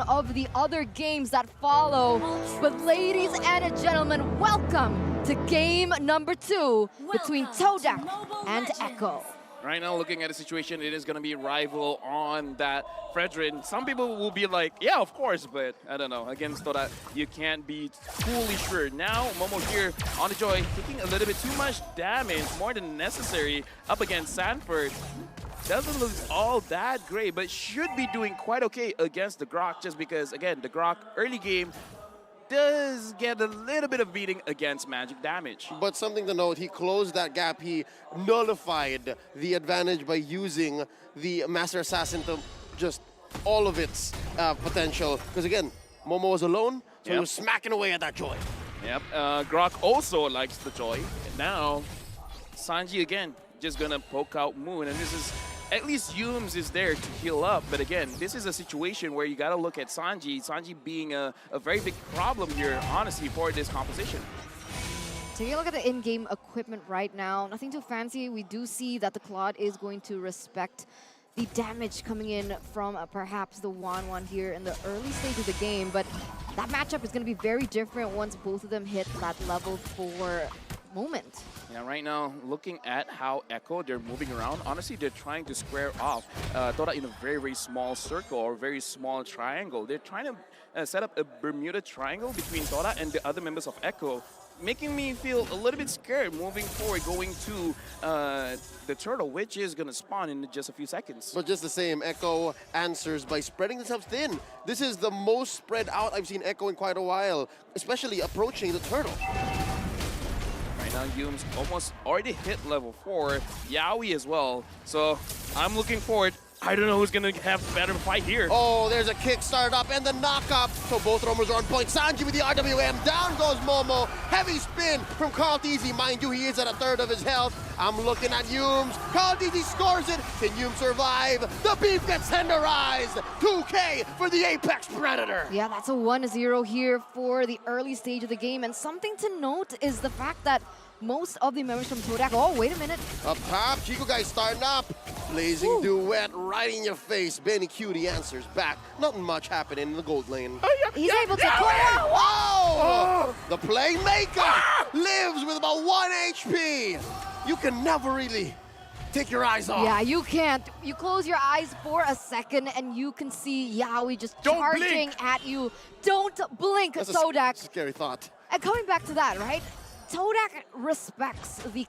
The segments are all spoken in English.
of the other games that follow. But ladies and gentlemen, welcome to game number 2 between Todak and Echo. Right now, looking at the situation, it is going to be rival on that Fredrin. Some people will be like, yeah, of course, but I don't know. Against Todak, you can't be fully sure. Now, Momo here on the Joy, taking a little bit too much damage, more than necessary, up against Sanford. Doesn't look all that great, but should be doing quite okay against the Grok, just because, again, the Grok early game does get a little bit of beating against magic damage. But something to note, he closed that gap. He nullified the advantage by using the Master Assassin to just all of its potential. Because again, Momo was alone, so he was smacking away at that Joy. Yep, Grok also likes the Joy. And now, Sanji again, just gonna poke out Moon, and this is at least Yums is there to heal up, but again, this is a situation where you gotta look at Sanji. Sanji being a very big problem here, honestly, for this composition. Taking a look at the in-game equipment right now, nothing too fancy. We do see that the Claude is going to respect the damage coming in from perhaps the 1-1 here in the early stage of the game, but that matchup is going to be very different once both of them hit that level 4 moment. Yeah, right now, looking at how Echo, they're moving around, honestly, they're trying to square off Todak in a very, very small circle or very small triangle. They're trying to set up a Bermuda Triangle between Todak and the other members of Echo, making me feel a little bit scared moving forward, going to the turtle, which is going to spawn in just a few seconds. But just the same, Echo answers by spreading themselves thin. This is the most spread out I've seen Echo in quite a while, especially approaching the turtle. Right now, Yums almost already hit level 4, Yaoi as well. So I'm looking forward. I don't know who's going to have better fight here. Oh, there's a kick start up and the knock up. So both roamers are on point. Sanji with the RWM. Down goes Momo. Heavy spin from Carl Teasy. Mind you, he is at a third of his health. I'm looking at Yums. Carl Teasy scores it. Can Yums survive? The beef gets tenderized. 2K for the Apex Predator. Yeah, that's a 1-0 here for the early stage of the game. And something to note is the fact that most of the members from Todak, oh, wait a minute. Up top, Chico guys starting up. Blazing duet right in your face. Benny Cutie answers back. Nothing much happening in the gold lane. He's able to clear. Wow! The playmaker lives with about 1 HP. You can never really take your eyes off. Yeah, you can't. You close your eyes for a second and you can see Yaoi just charging at you. Don't blink, That's Todak. a scary thought. And coming back to that, right? Todak respects the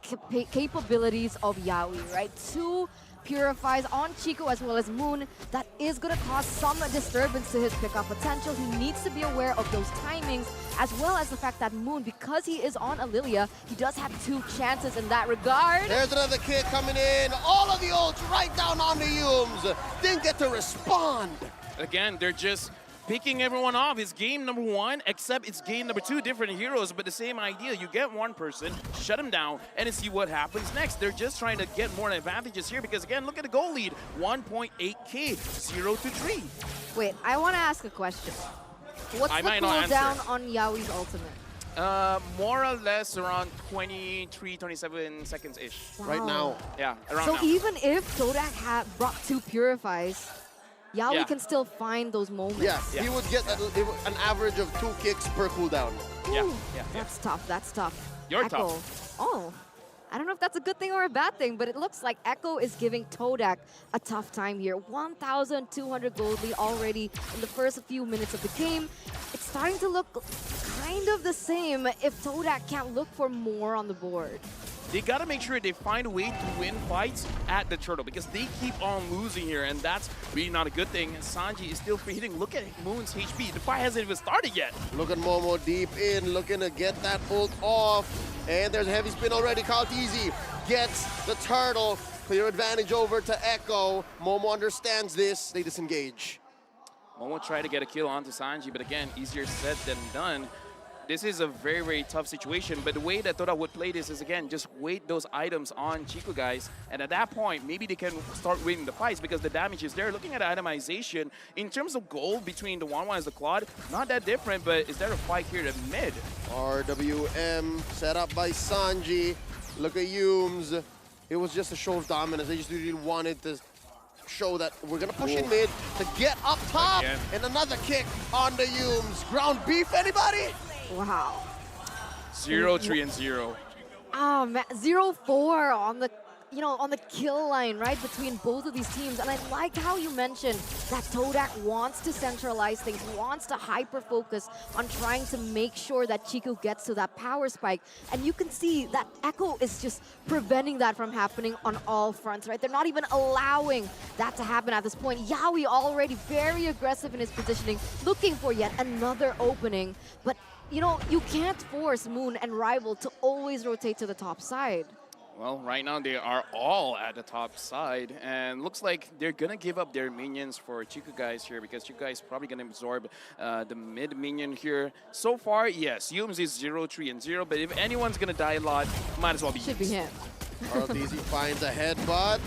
capabilities of Yaoi, right? 2 purifies on Chico as well as Moon. That is going to cause some disturbance to his pickup potential. He needs to be aware of those timings, as well as the fact that Moon, because he is on Alilia, he does have 2 chances in that regard. There's another kid coming in. All of the ults right down on the Yums. Didn't get to respond. Again, they're just picking everyone off. It's game number 1, except it's game number 2, different heroes, but the same idea. You get one person, shut him down, and then see what happens next. They're just trying to get more advantages here because, again, look at the goal lead. 1.8k, 0-3. Wait, I want to ask a question. What's the cooldown on Yaoi's ultimate? More or less around 23, 27 seconds-ish. Wow. Right now. Yeah, around so now. even if Todak had brought 2 purifies, Yaoi can still find those moments. Yes, he would get an average of 2 kicks per cooldown. Ooh, that's tough, that's tough. You're Echo. tough. Oh, I don't know if that's a good thing or a bad thing, but it looks like Echo is giving Todak a tough time here. 1,200 gold lead already in the first few minutes of the game. It's starting to look kind of the same if Todak can't look for more on the board. They gotta make sure they find a way to win fights at the turtle because they keep on losing here, and that's really not a good thing. Sanji is still free hitting. Look at Moon's HP. The fight hasn't even started yet. Look at Momo deep in, looking to get that ult off. And there's a heavy spin already. Kaltizi gets the turtle. Clear advantage over to Echo. Momo understands this. They disengage. Momo tried to get a kill onto Sanji, but again, easier said than done. This is a very, very tough situation, but the way that Todak would play this is, again, just wait those items on Chico guys, and at that point, maybe they can start winning the fights because the damage is there. Looking at itemization, in terms of gold between the 1-1 and the Claude, not that different, but is there a fight here at mid? RWM set up by Sanji. Look at Yums. It was just a show of dominance. They just really wanted to show that we're gonna push in mid to get up top. Again. And another kick on the Yumes. Ground beef, anybody? Wow. 0-3-0. Oh man, 0-4 on the, on the kill line, right, between both of these teams. And I like how you mentioned that Todak wants to centralize things, wants to hyper-focus on trying to make sure that Chico gets to that power spike. And you can see that Echo is just preventing that from happening on all fronts, right? They're not even allowing that to happen at this point. Yawi already very aggressive in his positioning, looking for yet another opening. But you can't force Moon and Rival to always rotate to the top side. Well, right now they are all at the top side, and looks like they're gonna give up their minions for Chico guys here, because Chico guys probably gonna absorb the mid minion here. So far, yes, Yumes is 0-3-0, but if anyone's gonna die a lot, might as well be Should be Yumes. him. Carlteasy finds a headbutt.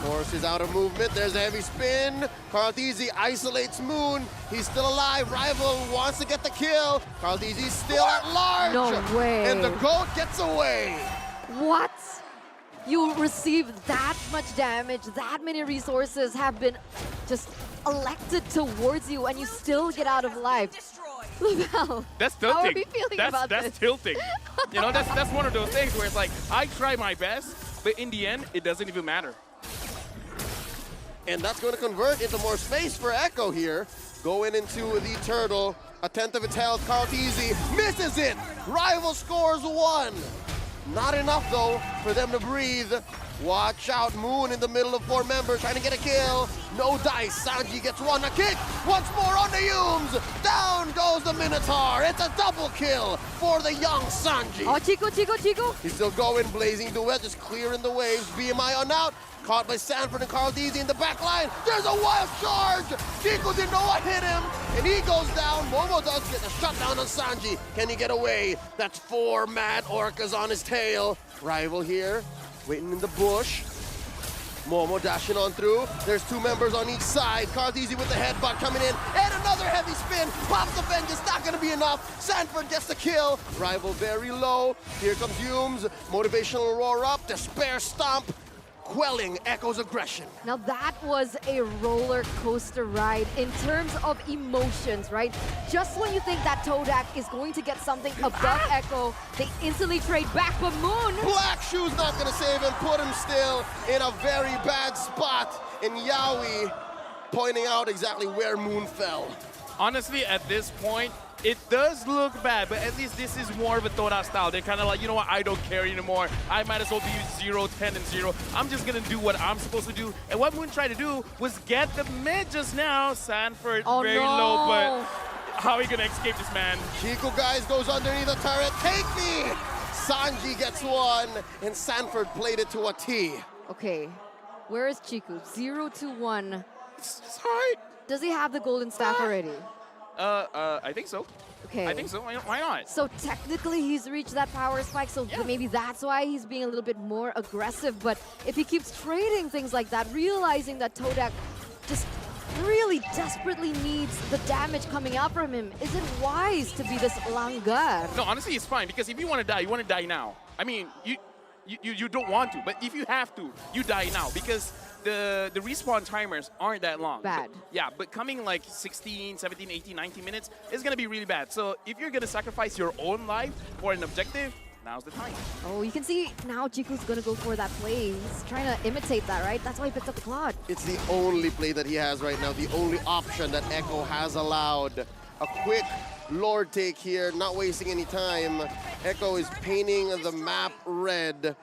Force is out of movement. There's a heavy spin. Carlteasy isolates Moon. He's still alive. Rival wants to get the kill. Carlteasy's still at large. No way. And the GOAT gets away. What? You received that much damage, that many resources have been just elected towards you, and you still get out of life. Lavelle, That's tilting. how are you feeling about that's this? tilting. That's one of those things where it's like, I try my best, but in the end, it doesn't even matter. And that's going to convert into more space for Echo here. Going into the turtle. A tenth of its health. Carlteasy misses it. Rival scores 1. Not enough, though, for them to breathe. Watch out, Moon in the middle of 4 members, trying to get a kill. No dice. Sanji gets 1. A kick. Once more on the Yumes. Down goes the Minotaur. It's a double kill for the young Sanji. Oh, Chico. He's still going. Blazing Duet, just clearing the waves. BMI on out. Caught by Sanford and Carlteasy in the back line. There's a wild charge. Chico didn't know what hit him, and he goes down. Momo does get the shutdown on Sanji. Can he get away? That's 4 mad orcas on his tail. Rival here, waiting in the bush. Momo dashing on through. There's 2 members on each side. Carlteasy with the headbutt coming in. And another heavy spin. Pops the vengeance. Not going to be enough. Sanford gets the kill. Rival very low. Here comes Yumes. Motivational roar up. Despair stomp. Quelling Echo's aggression. Now that was a roller coaster ride in terms of emotions, right? Just when you think that Todak is going to get something above Echo, they instantly trade back, but Moon. Black Shoe's not gonna save him, put him still in a very bad spot. And Yawi pointing out exactly where Moon fell. Honestly, at this point, it does look bad, but at least this is more of a Todak style. They're kind of like, you know what, I don't care anymore. I might as well be 0-10-0. I'm just going to do what I'm supposed to do. And what Moon tried to do was get the mid just now. Sanford very low, but how are you going to escape this man? Chico guys goes underneath the turret. Take me! Sanji gets 1, and Sanford played it to a T. Okay, where is Chico? 0-1. Sorry. Does he have the golden staff already? I think so. Okay. I think so. Why not? So technically he's reached that power spike, so maybe that's why he's being a little bit more aggressive. But if he keeps trading things like that, realizing that Todak just really desperately needs the damage coming out from him, is it wise to be this langgar? No, honestly, it's fine, because if you want to die, you want to die now. I mean, you don't want to, but if you have to, you die now, because the respawn timers aren't that long. Bad. But coming like 16, 17, 18, 19 minutes is going to be really bad. So if you're going to sacrifice your own life for an objective, now's the time. Oh, you can see now Chico's gonna go for that play. He's trying to imitate that, right? That's why he picked up the Claude. It's the only play that he has right now, the only option that Echo has allowed. A quick Lord take here, not wasting any time. Echo is painting the map red.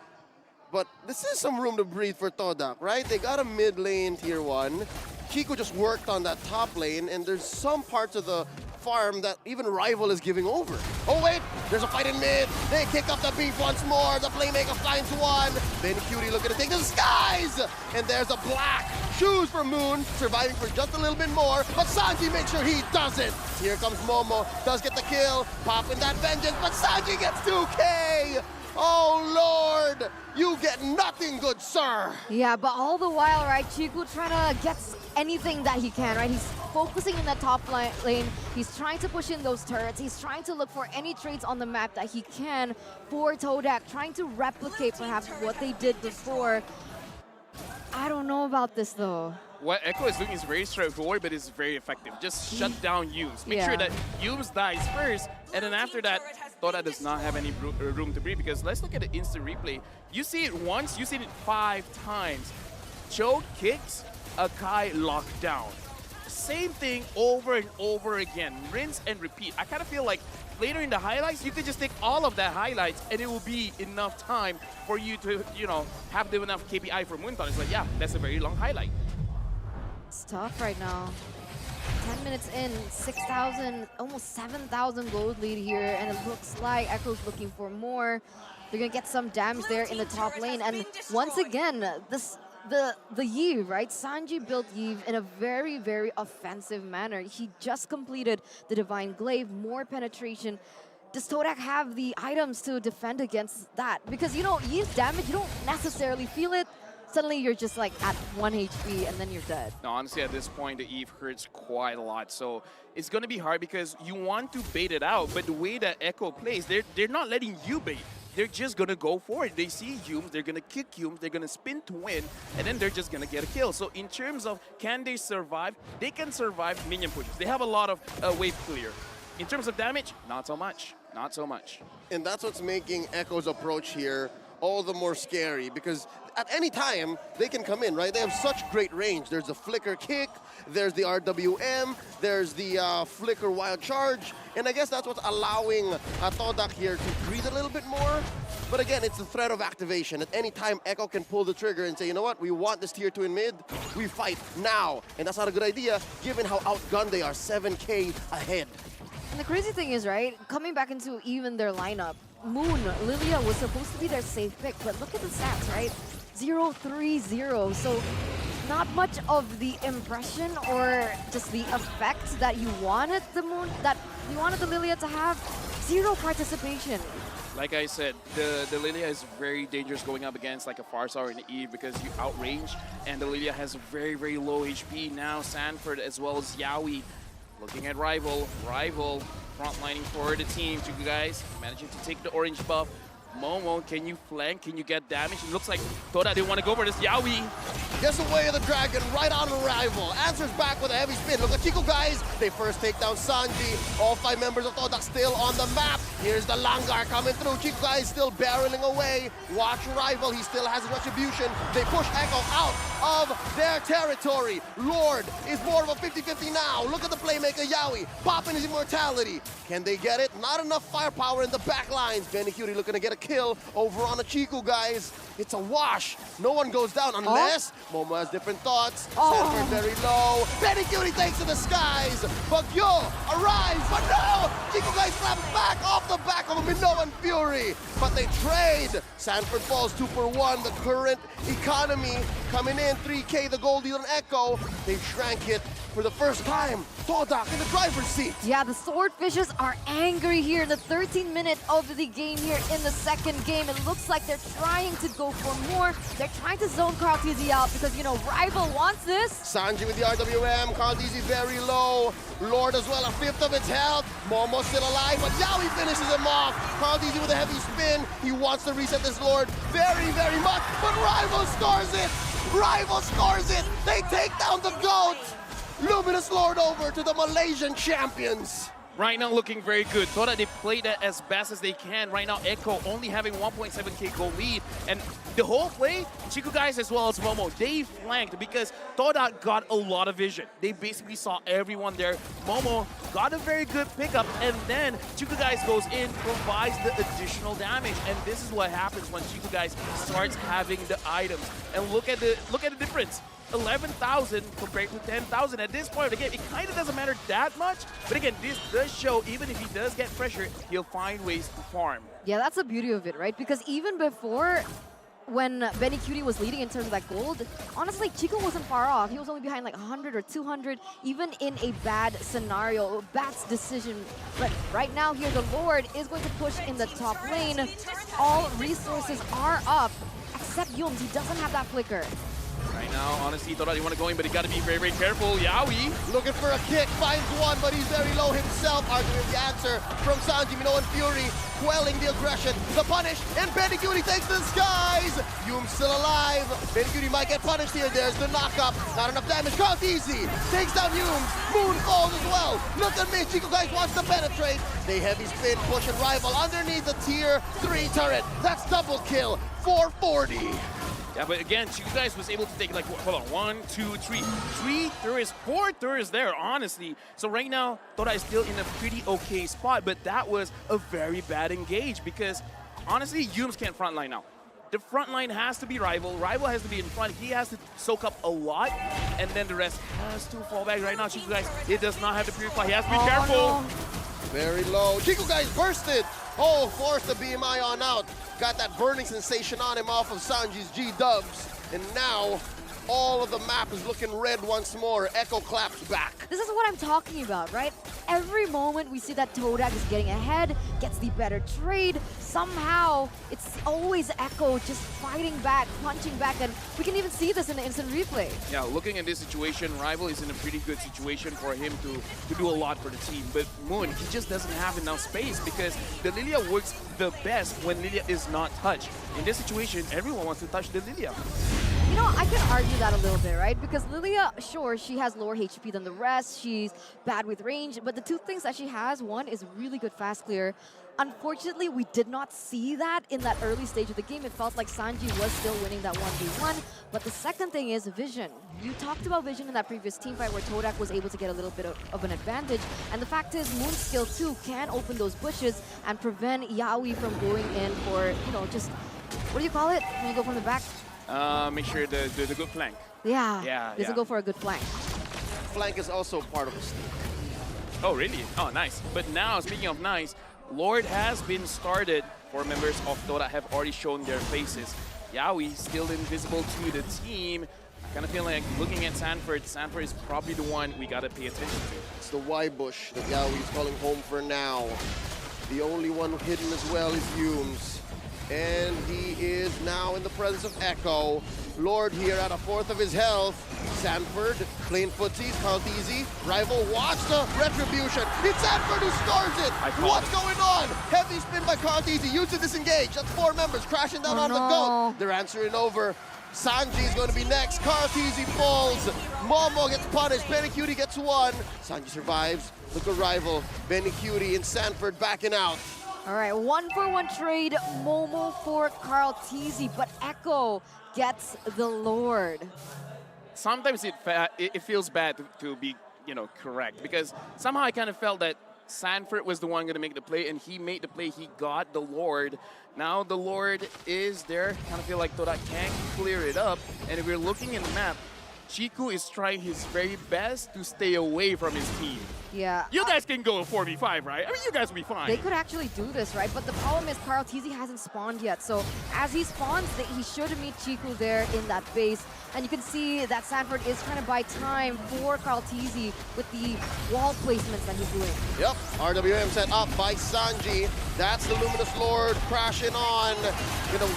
But this is some room to breathe for Todak, right? They got a mid lane tier 1. Chico just worked on that top lane, and there's some parts of the farm that even Rival is giving over. Oh wait, there's a fight in mid. They kick up the beef once more. The playmaker finds 1. Then Cutie looking to take the skies. And there's a black shoes for Moon, surviving for just a little bit more. But Sanji makes sure he doesn't. Here comes Momo, does get the kill. Popping that vengeance, but Sanji gets 2K. Oh, Lord, you get nothing, good sir. Yeah, but all the while, right, Chico trying to get anything that he can, right? He's focusing in that top lane. He's trying to push in those turrets. He's trying to look for any trades on the map that he can for Todak, trying to replicate perhaps what they did before. I don't know about this, though. what Echo is doing is very straightforward, but it's very effective. Just shut down Yumes. Make sure that Yumes dies first, and then after that, Todak does not have any room to breathe, because let's look at the instant replay. You see it once, you see it 5 times. Choke kicks, Akai locked down. Same thing over and over again. Rinse and repeat. I kind of feel like later in the highlights, you could just take all of that highlights and it will be enough time for you to, you know, have the enough KPI for Moonton. It's like, yeah, that's a very long highlight. It's tough right now. 10 minutes in, 6,000, almost 7,000 gold lead here, and it looks like Echo's looking for more. They're gonna get some damage there in the top lane, and once again, the Yve, right? Sanji built Yve in a very, very offensive manner. He just completed the Divine Glaive, more penetration. Does Todak have the items to defend against that? Because, you know, Yve's damage, you don't necessarily feel it. Suddenly you're just like at 1 HP and then you're dead. No, honestly, at this point, the Yve hurts quite a lot. So it's going to be hard because you want to bait it out, but the way that Echo plays, they're not letting you bait. They're just going to go for it. They see Yumes, they're going to kick Yumes, they're going to spin to win, and then they're just going to get a kill. So in terms of can they survive, they can survive minion pushes. They have a lot of wave clear. In terms of damage, not so much. Not so much. And that's what's making Echo's approach here all the more scary, because at any time they can come in, right? They have such great range. There's the flicker kick, there's the RWM, there's the flicker wild charge, and I guess that's what's allowing Todak here to breathe a little bit more. But again, it's the threat of activation. At any time, Echo can pull the trigger and say, you know what, we want this tier 2 in mid, we fight now. And that's not a good idea, given how outgunned they are, 7K ahead. And the crazy thing is, right, coming back into even their lineup, Moon, Lilia was supposed to be their safe pick, but look at the stats, right? 0-3-0, so not much of the impression or just the effect that you wanted the Moon, that you wanted the Lilia to have. 0 participation. Like I said, the Lilia is very dangerous going up against like a Farsa or an Eve because you outrange, and the Lilia has very, very low HP. Now Sanford as well as Yaoi looking at Rival frontlining for the team. You guys managing to take the orange buff. Momo, can you flank? Can you get damage? It looks like Todak didn't want to go for this. Yaoi gets away of the dragon, right on arrival. Answers back with a heavy spin. Look at Chico, guys. They first take down Sanji. All 5 members of Todak still on the map. Here's the Langar coming through. Chico, guys, still barreling away. Watch Rival. He still has his retribution. They push Echo out of their territory. Lord is more of a 50-50 now. Look at the playmaker, Yaoi, popping his immortality. Can they get it? Not enough firepower in the back lines. Benny Cutie looking to get a kill over on Chico, guys. It's a wash. No one goes down unless Momo has different thoughts. Sanford very low. Benny Cutie takes to the skies. Bagyo arrives, but no! Chico, guys, slaps back off the back of a Minoan Fury. But they trade. Sanford falls 2 for 1. The current economy coming in. 3K, the gold deal on Echo. They shrank it for the first time. Todak in the driver's seat. Yeah, the Swordfishes are angry here in the 13th minute of the game here in the second game. It looks like they're trying to go for more. They're trying to zone Carl TZ out because, you know, Rival wants this. Sanji with the RWM. Carl TZ very low. Lord as well, 1/5 of its health. Momo still alive, but Yaoi finishes him off. Carl TZ with a heavy spin. He wants to reset this Lord very, very much, but Rival scores it. Rival scores it. They take down the GOAT. Luminous Lord over to the Malaysian champions. right now looking very good. Todak, they played that as best as they can. Right now, Echo only having 1.7k goal lead. And the whole play, Chico guys as well as Momo, they flanked because Todak got a lot of vision. They basically saw everyone there. Momo got a very good pickup, and then Chico guys goes in, provides the additional damage. And this is what happens when Chico guys starts having the items. And look at the difference. 11,000 compared to 10,000 at this point of the game. It kind of doesn't matter that much, but again, this does show even if he does get pressure, he'll find ways to farm. Yeah, that's the beauty of it, right? Because even before, when Benny Cutie was leading in terms of that gold, honestly, Chico wasn't far off. He was only behind like 100 or 200, even in a bad scenario, bad decision. But right now here, the Lord is going to push in the top lane. All resources are up, except Yumes. He doesn't have that flicker. Right now, now, honestly, Todak didn't want to go in, but he got to be very, very careful. Yawi. Looking for a kick, finds one, but he's very low himself. Arguing the answer from Sanji, Minoan Fury, quelling the aggression, the punish, and Benny takes to the skies. Yum's still alive. Benny might get punished here. There's the knockup. Not enough damage. Caught easy. Takes down Yum. Moon falls as well. Look at me. Chico guys wants to penetrate. They heavy spin, push and rival underneath the tier 3 turret. That's double kill. 440. Yeah, but again, Chico guys was able to take like, hold on, 1, 2, 3. 3 turrets, 4 turrets there, honestly. So right now, Todak is still in a pretty okay spot, but that was a very bad engage because honestly, Yums can't frontline now. The front line has to be Rival. Rival has to be in front. He has to soak up a lot, and then the rest has to fall back right now. Chico guys, it does not have to purify. He has to be careful. No. Very low. Chico guys bursted. Oh, forced the BMI on out. Got that burning sensation on him off of Sanji's G-dubs. And now, all of the map is looking red once more. Echo claps back. This is what I'm talking about, right? Every moment we see that Todak is getting ahead, gets the better trade, somehow it's always Echo just fighting back, punching back, and we can even see this in the instant replay. Yeah, looking at this situation, Rival is in a pretty good situation for him to do a lot for the team. But Moon, he just doesn't have enough space because the Lilia works the best when Lilia is not touched. In this situation, everyone wants to touch the Lilia. You know, I can argue that a little bit, right? Because Lilia, sure, she has lower HP than the rest. She's bad with range. But the two things that she has, one is really good fast clear. Unfortunately, we did not see that in that early stage of the game. It felt like Sanji was still winning that 1v1. But the second thing is vision. You talked about vision in that previous team fight where Todak was able to get a little bit of an advantage. And the fact is, Moon's skill too can open those bushes and prevent Yawi from going in for, you know, just, what do you call it when you go from the back? Make sure the good flank. Yeah, doesn't go for a good flank. Flank is also part of a sneak. Oh, really? Oh, nice. But now, speaking of nice, Lord has been started for members of Todak have already shown their faces. Yawi still invisible to the team. I kind of feel like looking at Sanford, Sanford is probably the one we got to pay attention to. It's the Y bush that Yawi is calling home for now. The only one hidden as well is Yums. And he is now in the presence of Echo. Lord here at a fourth of his health. Sanford, clean footsies, count easy. Rival, watch the retribution. It's Sanford who scores it. What's going on? Heavy spin by Count Easy. Use to disengage. That's 4 members crashing down on the goat. They're answering over. Sanji is going to be next. Carteezy falls. Momo gets punished. Benny Cutie gets 1. Sanji survives. Look at Rival. Benny Cutie and Sanford backing out. All right, 1-for-1 trade, Momo for Carteezy, but Echo gets the Lord. Sometimes it feels bad to be, you know, correct because somehow I kind of felt that Sanford was the one going to make the play, and he made the play. He got the Lord. Now the Lord is there. Kind of feel like Todak can clear it up, and if we're looking in the map, Chico is trying his very best to stay away from his team. Yeah. You guys can go 4v5, right? I mean, you guys will be fine. They could actually do this, right? But the problem is Carteezy hasn't spawned yet. So as he spawns, he should meet Chico there in that base. And you can see that Sanford is trying to buy time for Carteezy with the wall placements that he's doing. Yep, RWM set up by Sanji. That's the Luminous Lord crashing on. Gonna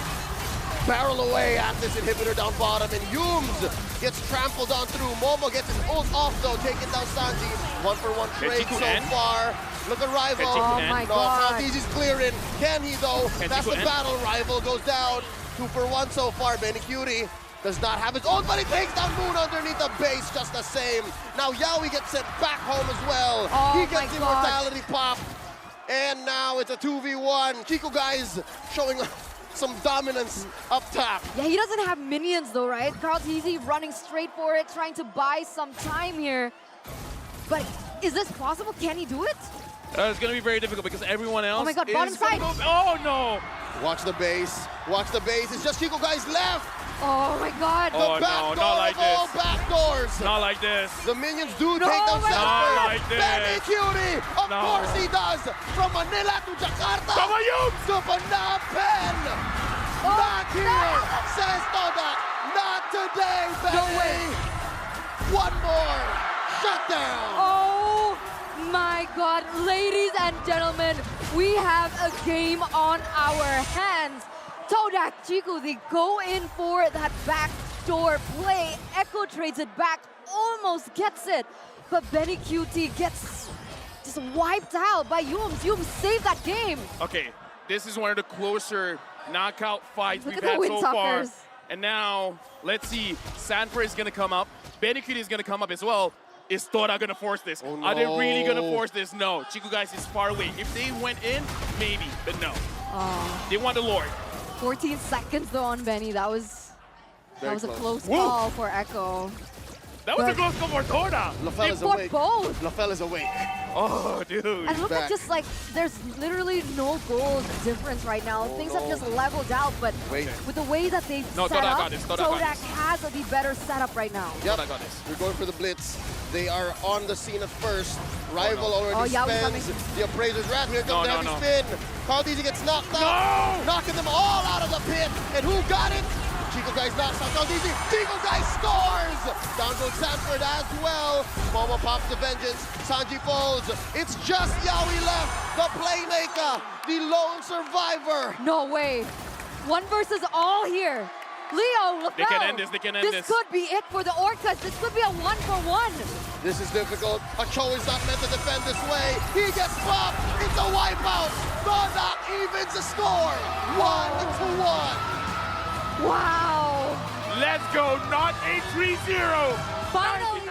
barrel away at this inhibitor down bottom, and Yums gets trampled on through. Momo gets his ult off though, taking down Sanji. 1-for-1 trade so far. Look at Rival. Oh my God. Carteezy's clearing. Can he though? That's the battle. Rival goes down. 2-for-1 so far. Benny Cutie does not have his ult, but he takes down Moon underneath the base just the same. Now Yawi gets sent back home as well. He gets immortality pop. And now it's a 2v1. Chico guys showing some dominance up top. Yeah, he doesn't have minions though, right? Carteezy running straight for it, trying to buy some time here. But is this possible? Can he do it? It's going to be very difficult because everyone else Oh my God, bottom side. Oh no! Watch the base. Watch the base. It's just Chico guys left. Oh my God. Oh, The back no, door not like of all this. back doors. Not like this. The minions do take down my Sanford. God. Not like this. Benny Cutie, of No. course he does. From Manila to Jakarta. Come on, you! To Phnom Penh. Not here, says Todak. Not today, Benny. One more. Shut down. Oh my God. Ladies and gentlemen, we have a game on our hands. Todak, Chico, they go in for that back backdoor play. Echo trades it back, almost gets it. But Benny QT gets just wiped out by Yums. Yums saved that game. Okay, this is one of the closer knockout fights Look we've at the had so far. Windsuckers. And now, let's see, Sanford is gonna come up. Benny QT is gonna come up as well. Is Todak gonna force this? Oh, Are they really gonna no. force this? No. Chico guys is far away. If they went in, maybe, but no. Oh, They want the Lord. 14 seconds though on Benny. That was Very a close Woo. call for Echo. That was a But- close call for Todak. LaFell is For awake. both. LaFell is awake. Oh, dude. And look back. at just like, there's literally no goal difference right now. Oh, Things no. have just leveled out, but Wait. with the way that they've No, set Todak up, got this, Todak got Todak this. has the better setup right now. Yep. Todak got this. We're going for the blitz. They are on the scene at first. Rival Oh, already Oh, Yawi's spends. The appraiser's wrath. Here comes the No, heavy no. spin. Caldeezy gets knocked out. No! Knocking them all out of the pit. And who got it? Chico Guys knocks out Caldeezy. Chico Guys scores! Down goes Sanford as well. Momo pops the vengeance. Sanji falls. It's just Yawi left. The playmaker. The lone survivor. No way. One versus all here. Leo, LaFell. They can end this, they can end this. This could be it for the Orcas. This could be a 1-for-1. This is difficult. Acho is not meant to defend this way. He gets popped. It's a wipeout. Todak evens the score. 1-1. Wow. Let's go, not a 3-0. Finally.